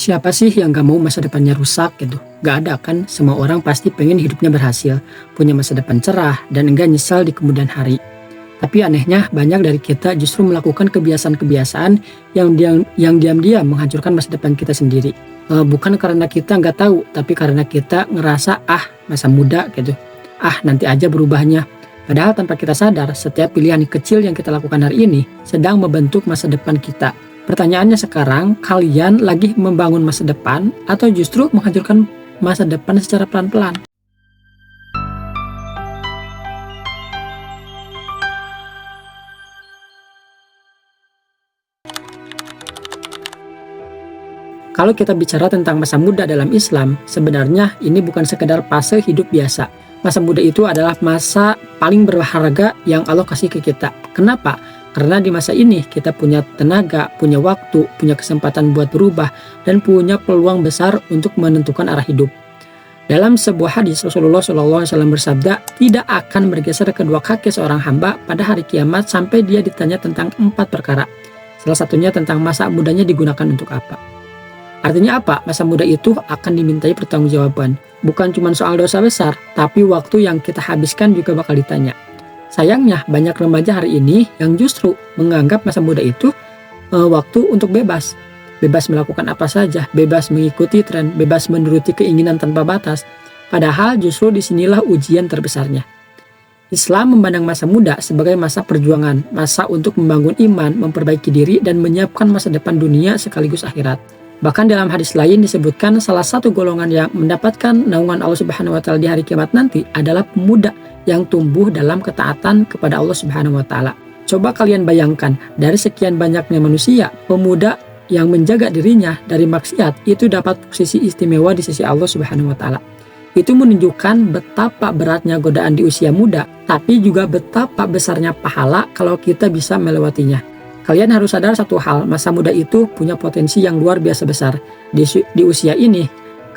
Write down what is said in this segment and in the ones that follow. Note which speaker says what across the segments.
Speaker 1: Siapa sih yang gak mau masa depannya rusak gitu? Gak ada kan, semua orang pasti pengen hidupnya berhasil, punya masa depan cerah, dan enggak nyesal di kemudian hari. Tapi anehnya, banyak dari kita justru melakukan kebiasaan-kebiasaan yang diam-diam menghancurkan masa depan kita sendiri. Bukan karena kita nggak tahu, tapi karena kita ngerasa, masa muda gitu. Nanti aja berubahnya. Padahal tanpa kita sadar, setiap pilihan kecil yang kita lakukan hari ini sedang membentuk masa depan kita. Pertanyaannya sekarang, kalian lagi membangun masa depan atau justru menghancurkan masa depan secara pelan-pelan? Kalau kita bicara tentang masa muda dalam Islam, sebenarnya ini bukan sekedar fase hidup biasa. Masa muda itu adalah masa paling berharga yang Allah kasih ke kita. Kenapa? Karena di masa ini kita punya tenaga, punya waktu, punya kesempatan buat berubah, dan punya peluang besar untuk menentukan arah hidup. Dalam sebuah hadis, Rasulullah SAW bersabda, tidak akan bergeser kedua kaki seorang hamba pada hari kiamat sampai dia ditanya tentang 4 perkara. Salah satunya tentang masa mudanya digunakan untuk apa. Artinya apa? Masa muda itu akan dimintai pertanggungjawaban. Bukan cuma soal dosa besar, tapi waktu yang kita habiskan juga bakal ditanya. Sayangnya, banyak remaja hari ini yang justru menganggap masa muda itu waktu untuk bebas. Bebas melakukan apa saja, bebas mengikuti tren, bebas menuruti keinginan tanpa batas. Padahal justru disinilah ujian terbesarnya. Islam memandang masa muda sebagai masa perjuangan, masa untuk membangun iman, memperbaiki diri, dan menyiapkan masa depan dunia sekaligus akhirat. Bahkan dalam hadis lain disebutkan salah satu golongan yang mendapatkan naungan Allah Subhanahu wa taala di hari kiamat nanti adalah pemuda yang tumbuh dalam ketaatan kepada Allah Subhanahu wa taala. Coba kalian bayangkan, dari sekian banyaknya manusia, pemuda yang menjaga dirinya dari maksiat itu dapat posisi istimewa di sisi Allah Subhanahu wa taala. Itu menunjukkan betapa beratnya godaan di usia muda, tapi juga betapa besarnya pahala kalau kita bisa melewatinya. Kalian harus sadar satu hal, masa muda itu punya potensi yang luar biasa besar. Di usia ini,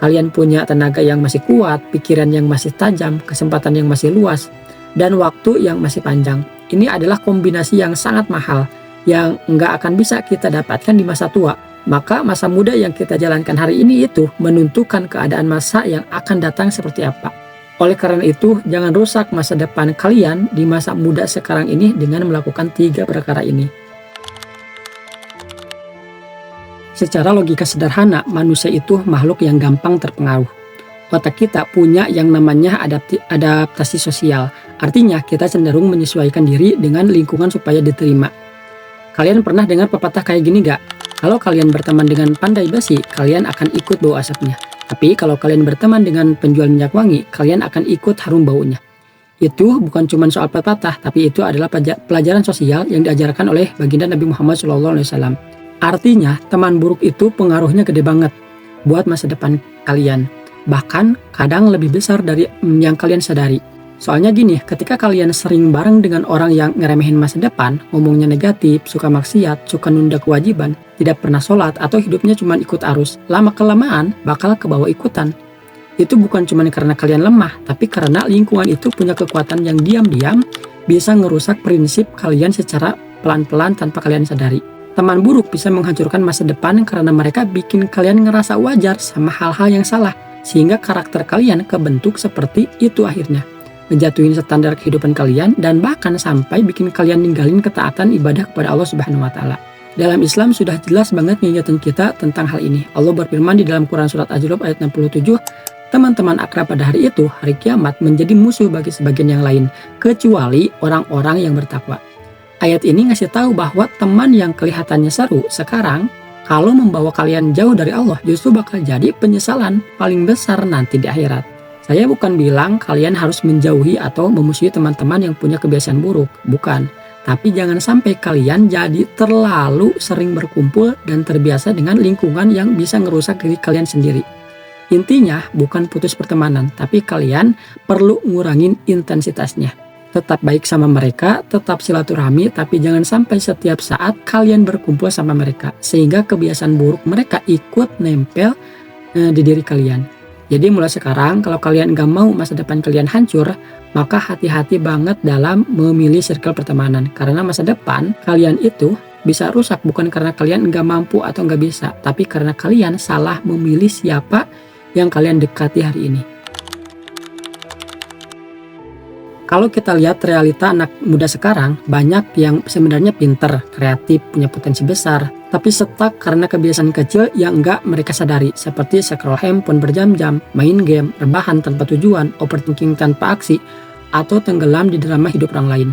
Speaker 1: kalian punya tenaga yang masih kuat, pikiran yang masih tajam, kesempatan yang masih luas, dan waktu yang masih panjang. Ini adalah kombinasi yang sangat mahal, yang nggak akan bisa kita dapatkan di masa tua. Maka masa muda yang kita jalankan hari ini itu menentukan keadaan masa yang akan datang seperti apa. Oleh karena itu, jangan rusak masa depan kalian di masa muda sekarang ini dengan melakukan 3 perkara ini. Secara logika sederhana, manusia itu makhluk yang gampang terpengaruh. Otak kita punya yang namanya adaptasi sosial. Artinya, kita cenderung menyesuaikan diri dengan lingkungan supaya diterima. Kalian pernah dengar pepatah kayak gini gak? Kalau kalian berteman dengan pandai besi, kalian akan ikut bau asapnya. Tapi kalau kalian berteman dengan penjual minyak wangi, kalian akan ikut harum baunya. Itu bukan cuma soal pepatah, tapi itu adalah pelajaran sosial yang diajarkan oleh baginda Nabi Muhammad SAW. Artinya, teman buruk itu pengaruhnya gede banget buat masa depan kalian. Bahkan, kadang lebih besar dari yang kalian sadari. Soalnya gini, ketika kalian sering bareng dengan orang yang ngeremehin masa depan, ngomongnya negatif, suka maksiat, suka nunda kewajiban, tidak pernah sholat, atau hidupnya cuma ikut arus, lama-kelamaan bakal kebawa ikutan. Itu bukan cuma karena kalian lemah, tapi karena lingkungan itu punya kekuatan yang diam-diam bisa ngerusak prinsip kalian secara pelan-pelan tanpa kalian sadari. Teman buruk bisa menghancurkan masa depan karena mereka bikin kalian ngerasa wajar sama hal-hal yang salah, sehingga karakter kalian kebentuk seperti itu akhirnya. Ngejatuhin standar kehidupan kalian dan bahkan sampai bikin kalian ninggalin ketaatan ibadah kepada Allah Subhanahu wa taala. Dalam Islam sudah jelas banget ngingetin kita tentang hal ini. Allah berfirman di dalam Quran surat Az-Zukhruf ayat 67, teman-teman akrab pada hari itu, hari kiamat, menjadi musuh bagi sebagian yang lain, kecuali orang-orang yang bertakwa. Ayat ini ngasih tahu bahwa teman yang kelihatannya seru sekarang, kalau membawa kalian jauh dari Allah, justru bakal jadi penyesalan paling besar nanti di akhirat. Saya bukan bilang kalian harus menjauhi atau memusuhi teman-teman yang punya kebiasaan buruk, bukan. Tapi jangan sampai kalian jadi terlalu sering berkumpul dan terbiasa dengan lingkungan yang bisa ngerusak diri kalian sendiri. Intinya bukan putus pertemanan, tapi kalian perlu ngurangin intensitasnya. Tetap baik sama mereka, tetap silaturahmi, tapi jangan sampai setiap saat kalian berkumpul sama mereka, sehingga kebiasaan buruk mereka ikut nempel di diri kalian. Jadi mulai sekarang, kalau kalian gak mau masa depan kalian hancur, maka hati-hati banget dalam memilih circle pertemanan. Karena masa depan kalian itu bisa rusak bukan karena kalian nggak mampu atau nggak bisa, tapi karena kalian salah memilih siapa yang kalian dekati hari ini. Kalau kita lihat realita anak muda sekarang, banyak yang sebenarnya pinter, kreatif, punya potensi besar, tapi stuck karena kebiasaan kecil yang nggak mereka sadari, seperti scroll handphone berjam-jam, main game, rebahan tanpa tujuan, overthinking tanpa aksi, atau tenggelam di drama hidup orang lain.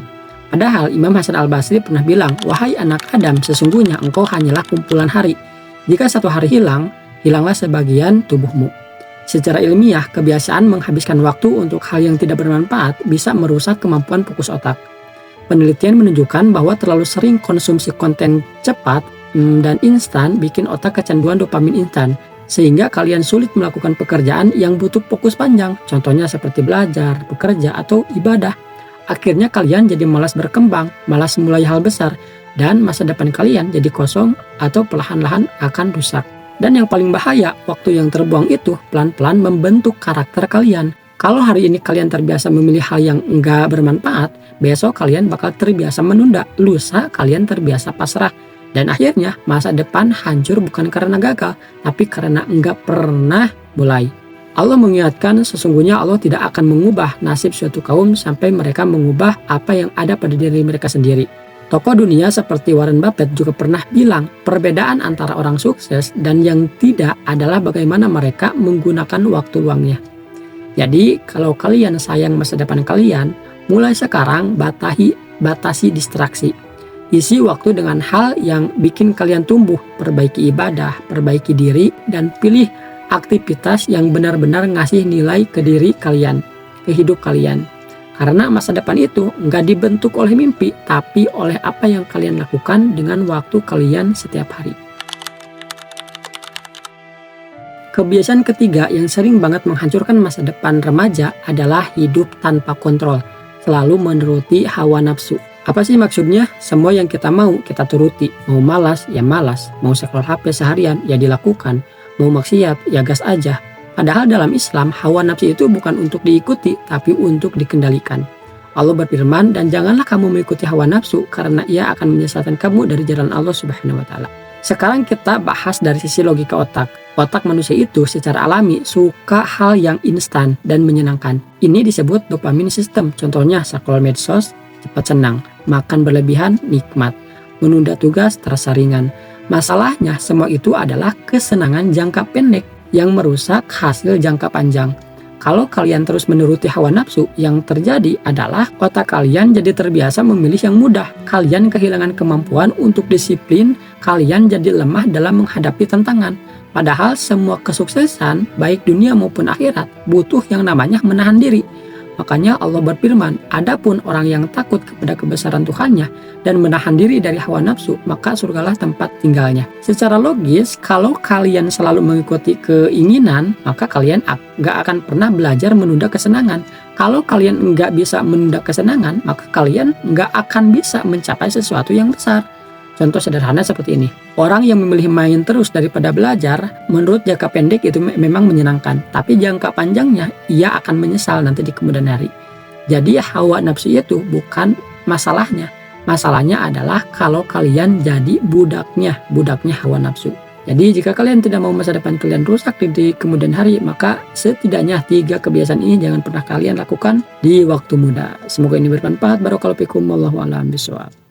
Speaker 1: Padahal Imam Hasan Al-Basri pernah bilang, "Wahai anak Adam, sesungguhnya engkau hanyalah kumpulan hari. Jika satu hari hilang, hilanglah sebagian tubuhmu." Secara ilmiah, kebiasaan menghabiskan waktu untuk hal yang tidak bermanfaat bisa merusak kemampuan fokus otak. Penelitian menunjukkan bahwa terlalu sering konsumsi konten cepat dan instan bikin otak kecanduan dopamin instan, sehingga kalian sulit melakukan pekerjaan yang butuh fokus panjang, contohnya seperti belajar, bekerja, atau ibadah. Akhirnya kalian jadi malas berkembang, malas mulai hal besar, dan masa depan kalian jadi kosong atau perlahan-lahan akan rusak. Dan yang paling bahaya, waktu yang terbuang itu pelan-pelan membentuk karakter kalian. Kalau hari ini kalian terbiasa memilih hal yang enggak bermanfaat, besok kalian bakal terbiasa menunda, lusa kalian terbiasa pasrah. Dan akhirnya masa depan hancur bukan karena gagal, tapi karena enggak pernah mulai. Allah mengingatkan sesungguhnya Allah tidak akan mengubah nasib suatu kaum sampai mereka mengubah apa yang ada pada diri mereka sendiri. Tokoh dunia seperti Warren Buffett juga pernah bilang, perbedaan antara orang sukses dan yang tidak adalah bagaimana mereka menggunakan waktu luangnya. Jadi, kalau kalian sayang masa depan kalian, mulai sekarang batasi distraksi. Isi waktu dengan hal yang bikin kalian tumbuh, perbaiki ibadah, perbaiki diri, dan pilih aktivitas yang benar-benar ngasih nilai ke diri kalian, ke hidup kalian. Karena masa depan itu nggak dibentuk oleh mimpi, tapi oleh apa yang kalian lakukan dengan waktu kalian setiap hari. Kebiasaan ketiga yang sering banget menghancurkan masa depan remaja adalah hidup tanpa kontrol, selalu menuruti hawa nafsu. Apa sih maksudnya? Semua yang kita mau, kita turuti. Mau malas, ya malas. Mau scroll HP seharian, ya dilakukan. Mau maksiat, ya gas aja. Padahal dalam Islam, hawa nafsu itu bukan untuk diikuti, tapi untuk dikendalikan. Allah berfirman, dan janganlah kamu mengikuti hawa nafsu, karena ia akan menyesatkan kamu dari jalan Allah Subhanahu wa Ta'ala. Sekarang kita bahas dari sisi logika otak. Otak manusia itu secara alami suka hal yang instan dan menyenangkan. Ini disebut dopamin system. Contohnya, scroll medsos, cepat senang. Makan berlebihan, nikmat. Menunda tugas, terasa ringan. Masalahnya, semua itu adalah kesenangan jangka pendek yang merusak hasil jangka panjang. Kalau kalian terus menuruti hawa nafsu, yang terjadi adalah otak kalian jadi terbiasa memilih yang mudah. Kalian kehilangan kemampuan untuk disiplin, kalian jadi lemah dalam menghadapi tantangan. Padahal semua kesuksesan, baik dunia maupun akhirat, butuh yang namanya menahan diri. Makanya Allah berfirman, adapun orang yang takut kepada kebesaran Tuhannya dan menahan diri dari hawa nafsu, maka surgalah tempat tinggalnya. Secara logis, kalau kalian selalu mengikuti keinginan, maka kalian gak akan pernah belajar menunda kesenangan. Kalau kalian nggak bisa menunda kesenangan, maka kalian nggak akan bisa mencapai sesuatu yang besar. Contoh sederhana seperti ini. Orang yang memilih main terus daripada belajar, menurut jangka pendek itu memang menyenangkan. Tapi jangka panjangnya, ia akan menyesal nanti di kemudian hari. Jadi hawa nafsu itu bukan masalahnya. Masalahnya adalah kalau kalian jadi budaknya hawa nafsu. Jadi jika kalian tidak mau masa depan kalian rusak di kemudian hari, maka setidaknya 3 kebiasaan ini jangan pernah kalian lakukan di waktu muda. Semoga ini bermanfaat. Barakallahu fikum. Wallahu a'lam bishawab.